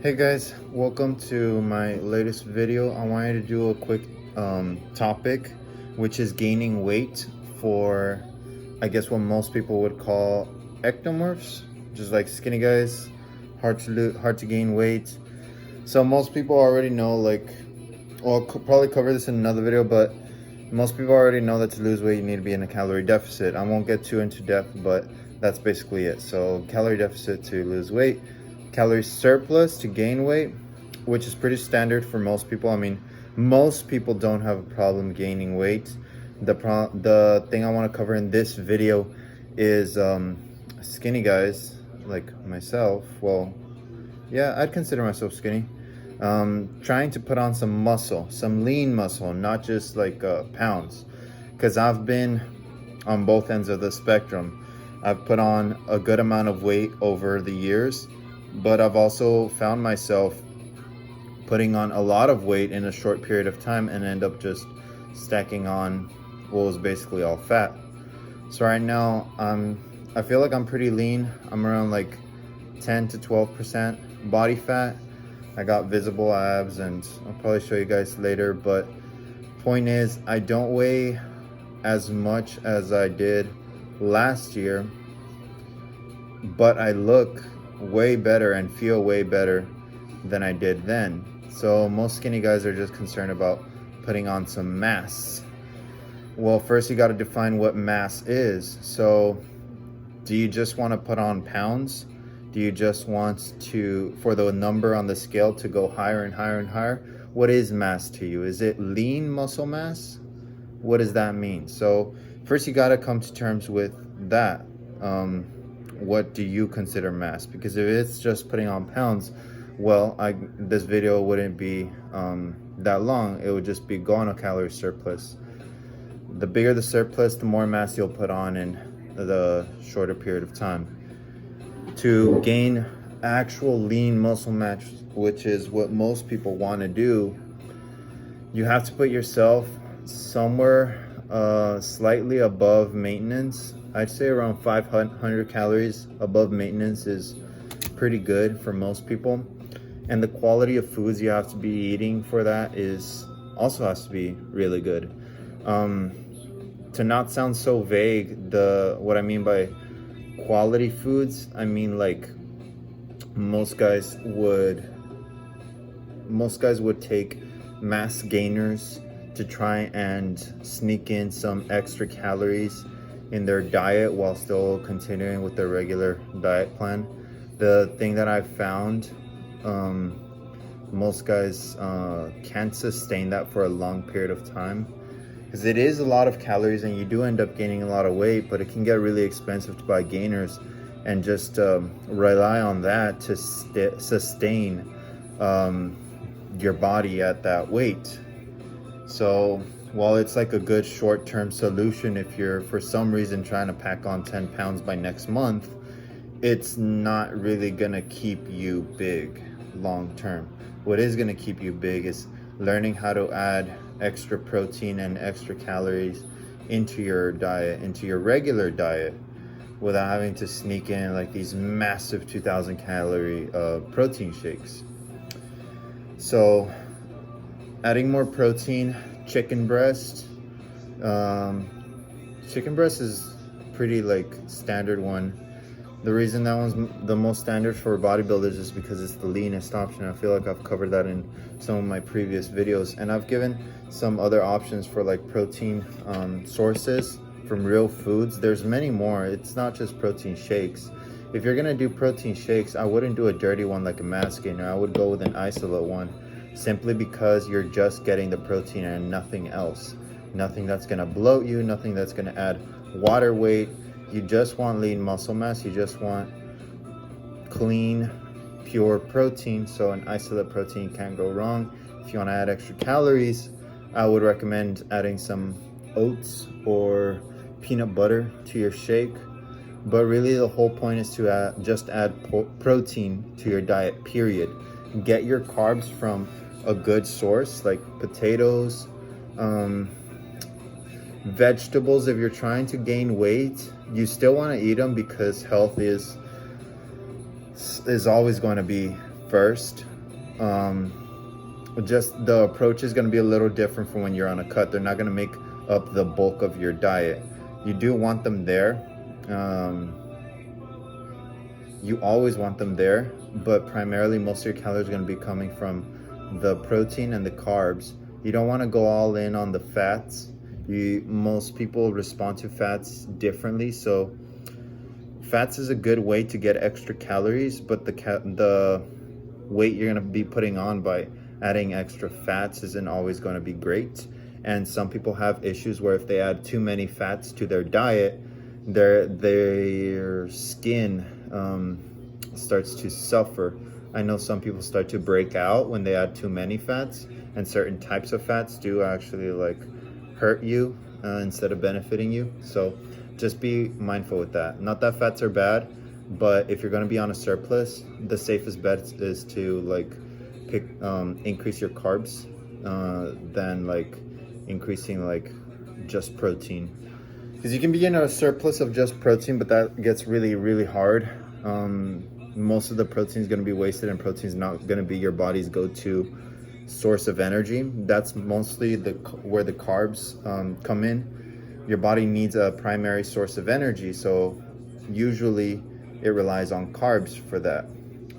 Hey guys, welcome to my latest video. I wanted to do a quick topic, which is gaining weight for, I guess, what most people would call ectomorphs, just like skinny guys, hard to gain weight. So most people already know, like, well, I'll probably cover this in another video, but most people already know that to lose weight you need to be in a calorie deficit. I won't get too into depth, but that's basically it. So calorie deficit to lose weight, calorie surplus to gain weight, which is pretty standard for most people. I mean, most people don't have a problem gaining weight. The thing I want to cover in this video is skinny guys like myself. Well, yeah, I'd consider myself skinny. Trying to put on some muscle, some lean muscle, not just like pounds, because I've been on both ends of the spectrum. I've put on a good amount of weight over the years, but I've also found myself putting on a lot of weight in a short period of time and end up just stacking on what was basically all fat. So right now, I feel like I'm pretty lean. I'm around like 10 to 12% body fat. I got visible abs, and I'll probably show you guys later, but point is, I don't weigh as much as I did last year, but I look way better and feel way better than I did then. So most skinny guys are just concerned about putting on some mass. Well, first you got to define what mass is. So do you just want to put on pounds? Do you just want for the number on the scale to go higher and higher and higher? What is mass to you? Is it lean muscle mass? What does that mean? So first you got to come to terms with that. What do you consider mass? Because if it's just putting on pounds, well, this video wouldn't be that long. It would just be go on a calorie surplus. The bigger the surplus, the more mass you'll put on in the shorter period of time. To gain actual lean muscle mass, which is what most people want to do, you have to put yourself somewhere slightly above maintenance. I'd say around 500 calories above maintenance is pretty good for most people. And the quality of foods you have to be eating for that also has to be really good. To not sound so vague, what I mean by quality foods, I mean like most guys would take mass gainers to try and sneak in some extra calories in their diet while still continuing with their regular diet plan. The thing that I've found, most guys can't sustain that for a long period of time, because it is a lot of calories and you do end up gaining a lot of weight, but it can get really expensive to buy gainers and just rely on that to sustain your body at that weight. So while it's like a good short-term solution if you're for some reason trying to pack on 10 pounds by next month, it's not really gonna keep you big long term. What is gonna keep you big is learning how to add extra protein and extra calories into your diet, into your regular diet, without having to sneak in like these massive 2,000 calorie protein shakes. So adding more protein, chicken breast. Chicken breast is pretty like standard one. The reason that one's the most standard for bodybuilders is because it's the leanest option. I feel like I've covered that in some of my previous videos, and I've given some other options for like protein sources from real foods. There's many more. It's not just protein shakes. If you're gonna do protein shakes, I wouldn't do a dirty one like a mass gainer. I would go with an isolate one, simply because you're just getting the protein and nothing else. Nothing that's gonna bloat you, nothing that's gonna add water weight. You just want lean muscle mass. You just want clean, pure protein. So an isolate protein can't go wrong. If you want to add extra calories, I would recommend adding some oats or peanut butter to your shake. But really the whole point is to just add protein to your diet, period. Get your carbs from a good source like potatoes, vegetables. If you're trying to gain weight, you still want to eat them because health is always going to be first. Just the approach is going to be a little different from when you're on a cut. They're not going to make up the bulk of your diet. You do want them there. You always want them there, but primarily most of your calories are going to be coming from the protein and the carbs. You don't want to go all in on the fats. Most people respond to fats differently, so fats is a good way to get extra calories, but the weight you're going to be putting on by adding extra fats isn't always going to be great. And some people have issues where if they add too many fats to their diet, their skin starts to suffer. I know some people start to break out when they add too many fats, and certain types of fats do actually like hurt you instead of benefiting you. So just be mindful with that. Not that fats are bad, but if you're going to be on a surplus, the safest bet is to like increase your carbs than like increasing like just protein, because you can be in a surplus of just protein, but that gets really, really hard. Most of the protein is going to be wasted, and protein is not going to be your body's go-to source of energy. That's mostly where the carbs come in. Your body needs a primary source of energy, so usually it relies on carbs for that.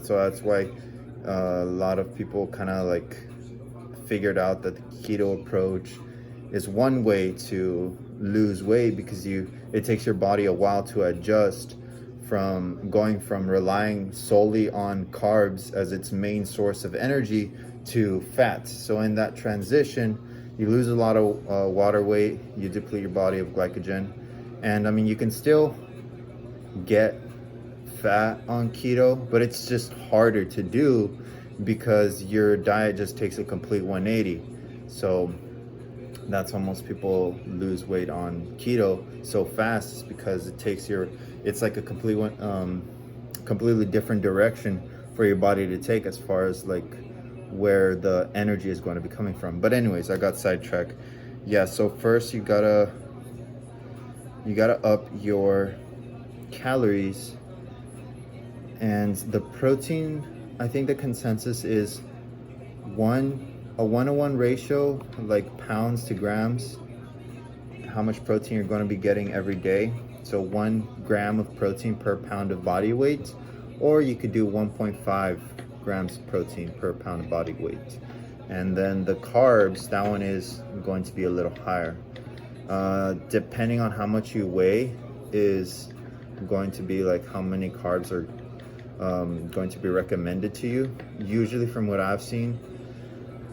So that's why a lot of people kind of like figured out that the keto approach is one way to lose weight, because it takes your body a while to adjust from going from relying solely on carbs as its main source of energy to fats. So in that transition, you lose a lot of water weight, you deplete your body of glycogen. And I mean, you can still get fat on keto, but it's just harder to do because your diet just takes a complete 180. So that's how most people lose weight on keto so fast, is because it's like a completely different direction for your body to take as far as like where the energy is going to be coming from. But anyways, I got sidetracked. Yeah, so first you gotta up your calories, and the protein, I think the consensus is a 1-to-1 ratio, like pounds to grams, how much protein you're going to be getting every day. So 1 gram of protein per pound of body weight, or you could do 1.5 grams of protein per pound of body weight. And then the carbs, that one is going to be a little higher. Depending on how much you weigh is going to be like how many carbs are going to be recommended to you. Usually from what I've seen,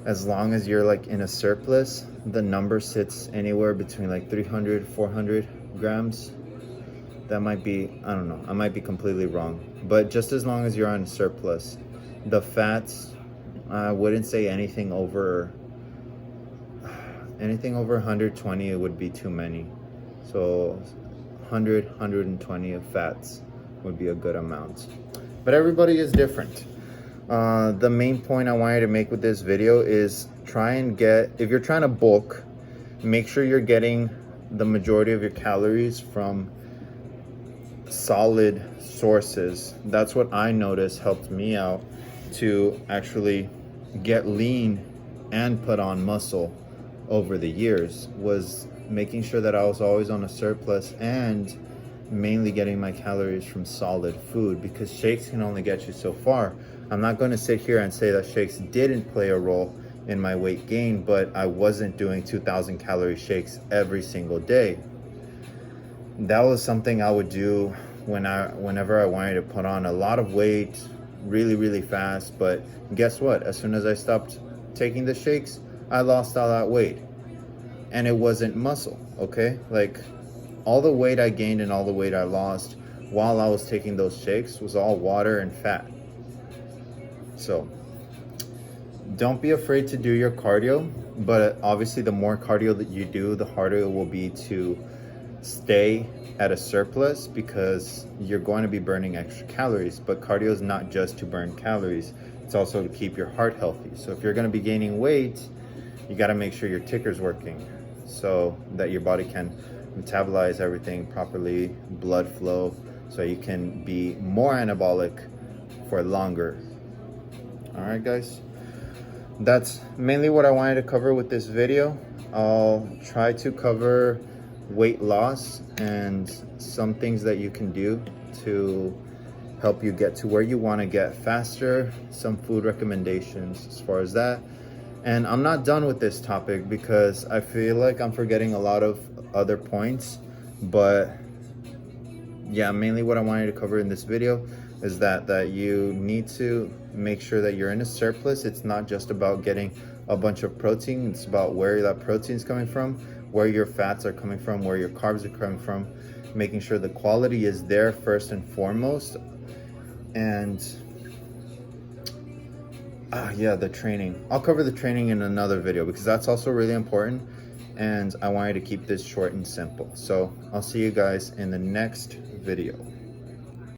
as long as you're like in a surplus, the number sits anywhere between like 300, 400 grams. That might be, I don't know, I might be completely wrong. But just as long as you're on a surplus, the fats, I wouldn't say anything over 120, it would be too many. So 100, 120 of fats would be a good amount. But everybody is different. The main point I wanted to make with this video is if you're trying to bulk, make sure you're getting the majority of your calories from solid sources. That's what I noticed helped me out to actually get lean and put on muscle over the years, was making sure that I was always on a surplus and mainly getting my calories from solid food, because shakes can only get you so far. I'm not going to sit here and say that shakes didn't play a role in my weight gain, but I wasn't doing 2,000 calorie shakes every single day. That was something I would do whenever I wanted to put on a lot of weight really, really fast. But guess what? As soon as I stopped taking the shakes, I lost all that weight. And it wasn't muscle, okay? Like, all the weight I gained and all the weight I lost while I was taking those shakes was all water and fat. So don't be afraid to do your cardio, but obviously the more cardio that you do, the harder it will be to stay at a surplus, because you're going to be burning extra calories. But cardio is not just to burn calories, it's also to keep your heart healthy. So if you're going to be gaining weight, you got to make sure your ticker's working so that your body can metabolize everything properly, blood flow, so you can be more anabolic for longer. All right, guys. That's mainly what I wanted to cover with this video. I'll try to cover weight loss and some things that you can do to help you get to where you want to get faster, some food recommendations as far as that. And I'm not done with this topic because I feel like I'm forgetting a lot of other points, but yeah, mainly what I wanted to cover in this video is that you need to make sure that you're in a surplus. It's not just about getting a bunch of protein. It's about where that protein is coming from, where your fats are coming from, where your carbs are coming from, making sure the quality is there first and foremost. And yeah, the training. I'll cover the training in another video because that's also really important. And I wanted to keep this short and simple. So I'll see you guys in the next video.